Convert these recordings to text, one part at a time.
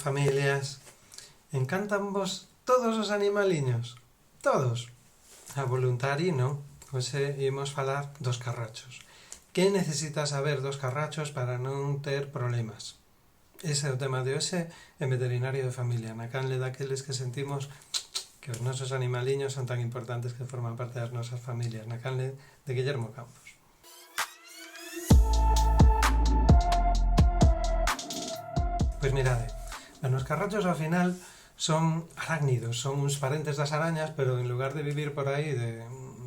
familias. Encántanvos todos os animaliños? Todos? A voluntari non. Hoxe imos falar dos carrachos. Que necesitas saber dos carrachos para non ter problemas? Ese é o tema de hoxe en Veterinario de Familia, na canle daqueles que sentimos que os nosos animaliños son tan importantes que forman parte das nosas familias, na canle de Guillermo Campos. Pois mirade, os carrachos ao final son arácnidos, son uns parentes das arañas, pero en lugar de vivir por aí, de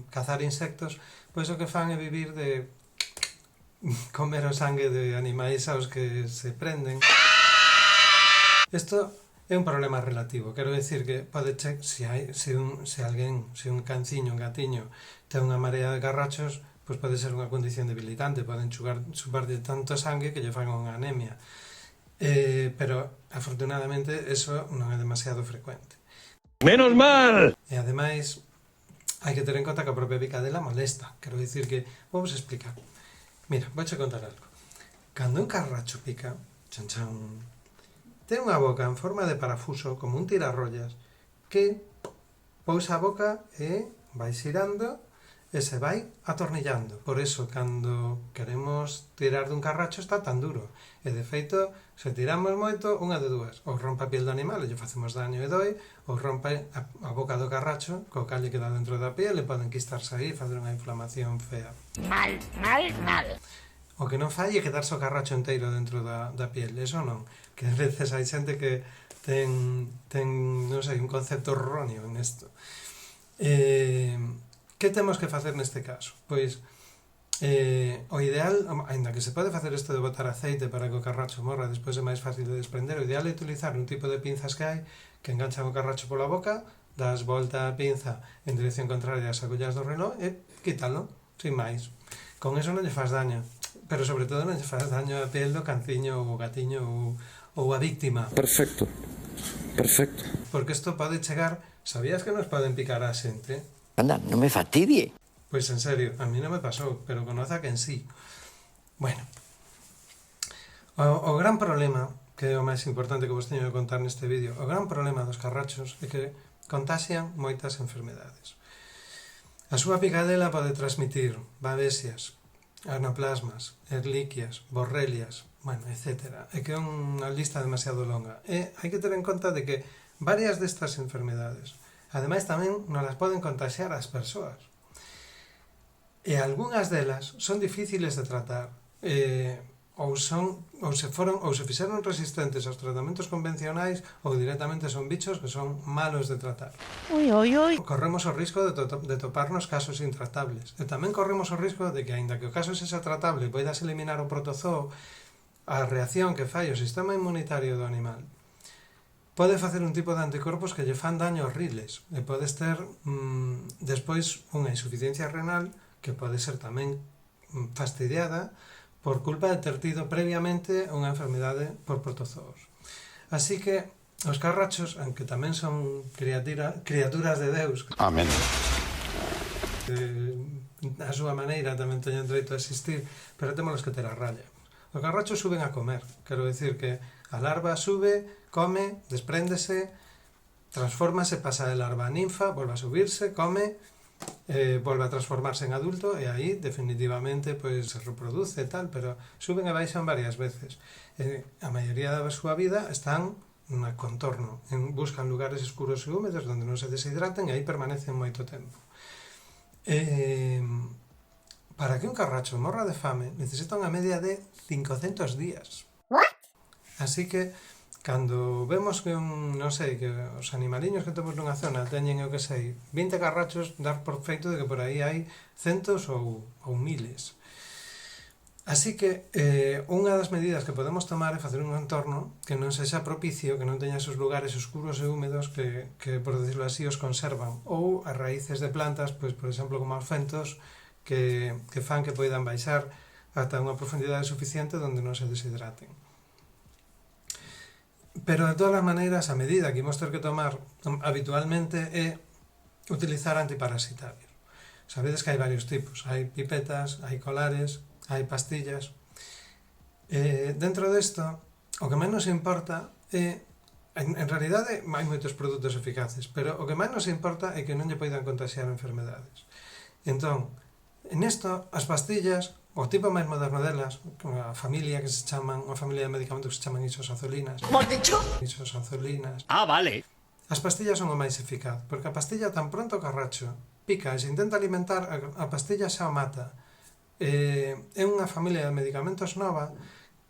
cazar insectos, pois o que fan é vivir de comer o sangue de animais aos que se prenden. Isto é un problema relativo, quero dicir que pode ser, se un canciño, un gatiño, ten unha marea de carrachos, pois pode ser unha condición debilitante, poden chupar de tanto sangue que lle fan unha anemia. Pero, afortunadamente, eso non é demasiado frecuente. ¡Menos mal! E, ademais, hai que ter en conta que a propia picadela molesta. Quero dicir que, vamos explicar. Mira, vouche contar algo. Cando un carracho pica, chan chan, ten unha boca en forma de parafuso, como un tirarrollas, que pousa a boca e vai xirando e se vai atornillando. Por eso, cando queremos tirar dun carracho, está tan duro. E, de feito, se tiramos moito, unha de dúas. Ou rompe a piel do animal e lle facemos daño e doi, ou rompe a boca do carracho, co cal lle queda dentro da piel e poden quistarse aí e facer unha inflamación fea. Mal. O que non fai é quedarse o carracho inteiro dentro da piel. Eso non. Que a veces hai xente que ten non sei, un concepto erróneo en isto. Que temos que facer neste caso? Pois, o ideal, aínda que se pode facer isto de botar aceite para que o carracho morra, despois é máis fácil de desprender, o ideal é utilizar un tipo de pinzas que hai que enganchan o carracho pola boca, das volta a pinza en dirección contraria ás agullas do reloj e quítalo, sin máis. Con eso non lle faz daño, pero sobre todo non lle faz daño a piel do canciño ou gatiño ou a víctima. Perfecto. Porque isto pode chegar, sabías que nos poden picar a xente? Anda, non me fastidie. Pois en serio, a mí non me pasou, pero conoza que en sí. Bueno, o gran problema, que é o máis importante que vos teño de contar neste vídeo, o gran problema dos carrachos é que contaxian moitas enfermedades. A súa picadela pode transmitir babesias, anaplasmas, erliquias, borrelias, bueno, etc. É que é unha lista demasiado longa. E hai que ter en conta de que varias destas enfermedades, ademais tamén nos las poden contaxiar as persoas. E algunhas delas son difíciles de tratar, ou se fixeron resistentes aos tratamentos convencionais ou directamente son bichos que son malos de tratar. Ui. Corremos o risco de toparnos casos intratables. E tamén corremos o risco de que, aínda que o caso sexa tratable, poidas eliminar o protozoo, a reacción que fai o sistema inmunitario do animal pode facer un tipo de anticorpos que lle fan daño horribles e podes ter despois unha insuficiencia renal que pode ser tamén fastidiada por culpa de ter tido previamente unha enfermedade por protozoos. Así que os carrachos, aunque tamén son criaturas de Deus, Amén. a súa maneira tamén teñen dereito a existir, pero témolos que ter a raya. Os carrachos suben a comer, quero dicir que a larva sube, come, despréndese, transfórmase, pasa de larva a ninfa, volve a subirse, come, volve a transformarse en adulto e aí definitivamente pois se reproduce e tal, pero suben e baixan varias veces. A maioría da súa vida están no contorno, buscan lugares escuros e húmedos onde non se deshidraten e aí permanecen moito tempo. Para que un carracho morra de fame necesita unha media de 500 días. Así que, cando vemos que que os animaliños que temos nunha zona teñen, 20 carrachos, dar por feito de que por aí hai centos ou miles. Así que, unha das medidas que podemos tomar é facer un entorno que non sexa propicio, que non teña esos lugares oscuros e húmedos que por decirlo así, os conservan, ou as raíces de plantas, pois, por exemplo, como os fentos, que fan que poidan baixar ata unha profundidade suficiente onde non se deshidraten. Pero, de todas as maneiras, a medida que imos ter que tomar habitualmente é utilizar antiparasitarios. Sabedes que hai varios tipos. Hai pipetas, hai colares, hai pastillas. Dentro desto, o que menos importa é En realidade hai moitos produtos eficaces, pero o que máis nos importa é que non lle poidan contaxiar enfermedades. Entón, nesto, as pastillas, o tipo máis moderno delas, a familia que se chaman, a familia de medicamentos que se chaman isosazolinas. Isosazolinas. Ah, vale. As pastillas son o máis eficaz, porque a pastilla tan pronto o carracho pica e se intenta alimentar, a pastilla xa o mata. É unha familia de medicamentos nova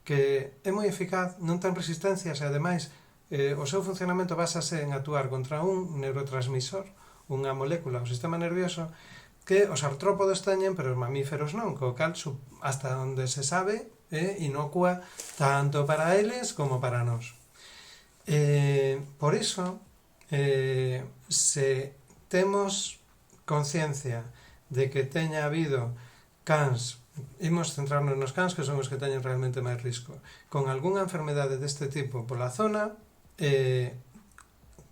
que é moi eficaz, non ten resistencias e ademais o seu funcionamento basase en actuar contra un neurotransmisor, unha molécula do sistema nervioso que os artrópodos teñen, pero os mamíferos non, co cal hasta onde se sabe é inocua tanto para eles como para nós. Por iso, se temos conciencia de que teña habido cans, imos centrarnos nos cans que son os que teñen realmente máis risco, con algunha enfermedade deste tipo pola zona,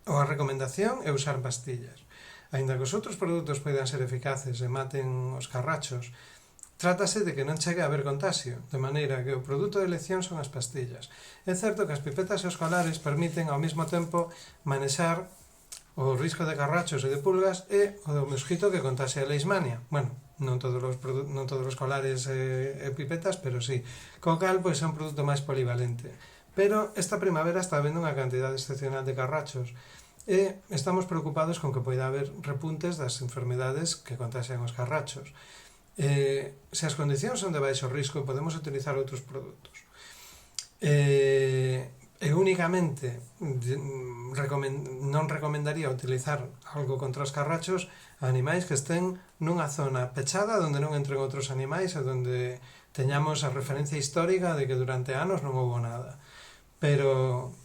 a recomendación é usar pastillas. Aínda que os outros produtos poidan ser eficaces e maten os carrachos, trátase de que non chegue a haber contagio, de maneira que o produto de elección son as pastillas. É certo que as pipetas escolares permiten ao mesmo tempo manexar o risco de carrachos e de pulgas e o do mosquito que contaxe a leishmania. Bueno, non todos os colares e pipetas, pero sí. Co cal, pois, é un produto máis polivalente. Pero esta primavera está habendo unha cantidade excepcional de carrachos e estamos preocupados con que poida haber repuntes das enfermedades que contaxean os carrachos. Se as condicións son de baixo risco, podemos utilizar outros produtos. Únicamente non recomendaría utilizar algo contra os carrachos a animais que estén nunha zona pechada onde non entren outros animais e onde teñamos a referencia histórica de que durante anos non houbo nada. Pero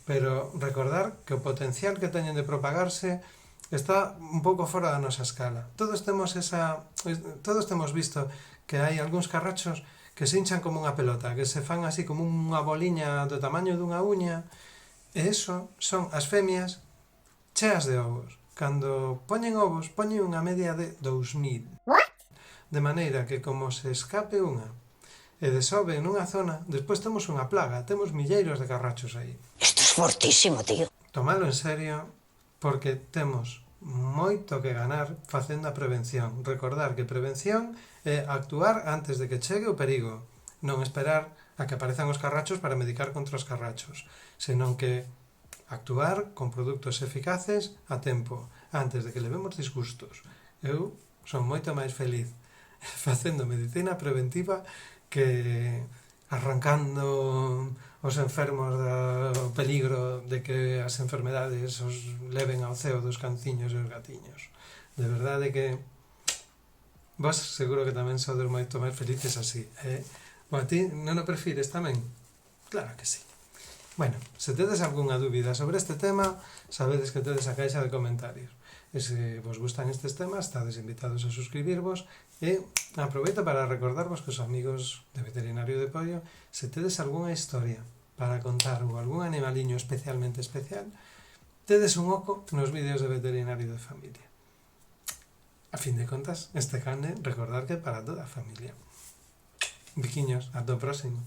recordar que o potencial que teñen de propagarse está un pouco fora da nosa escala. Todos temos visto que hai algúns carrachos que se hinchan como unha pelota, que se fan así como unha boliña do tamaño dunha uña, e eso son as femias cheas de ovos. Cando poñen ovos, poñen unha media de 2000. De maneira que como se escape unha e desove nunha zona, despois temos unha plaga, temos milleiros de carrachos aí. Esto es fortísimo, tío. Tomalo en serio, porque temos moito que ganar facendo a prevención. Recordar que prevención é actuar antes de que chegue o perigo, non esperar a que aparezan os carrachos para medicar contra os carrachos, senón que actuar con produtos eficaces a tempo, antes de que levemos disgustos. Eu son moito máis feliz facendo medicina preventiva que arrancando os enfermos do peligro de que as enfermedades os leven ao ceo dos canciños e os gatiños. De verdade que vos seguro que tamén sodes moito máis felices así. A ti non o prefires tamén? Claro que sí. Bueno, se tedes algunha dúbida sobre este tema, sabedes que tedes a caixa de comentarios. E se vos gustan estes temas, estades invitados a suscribirvos e aproveito para recordarvos que os amigos de Veterinario de Pollo, se tedes algunha historia para contar ou algún animaliño especialmente especial, tedes un oco nos vídeos de Veterinario de Familia. A fin de contas, este carne, recordar que para toda a familia. Biquiños, ata o próximo.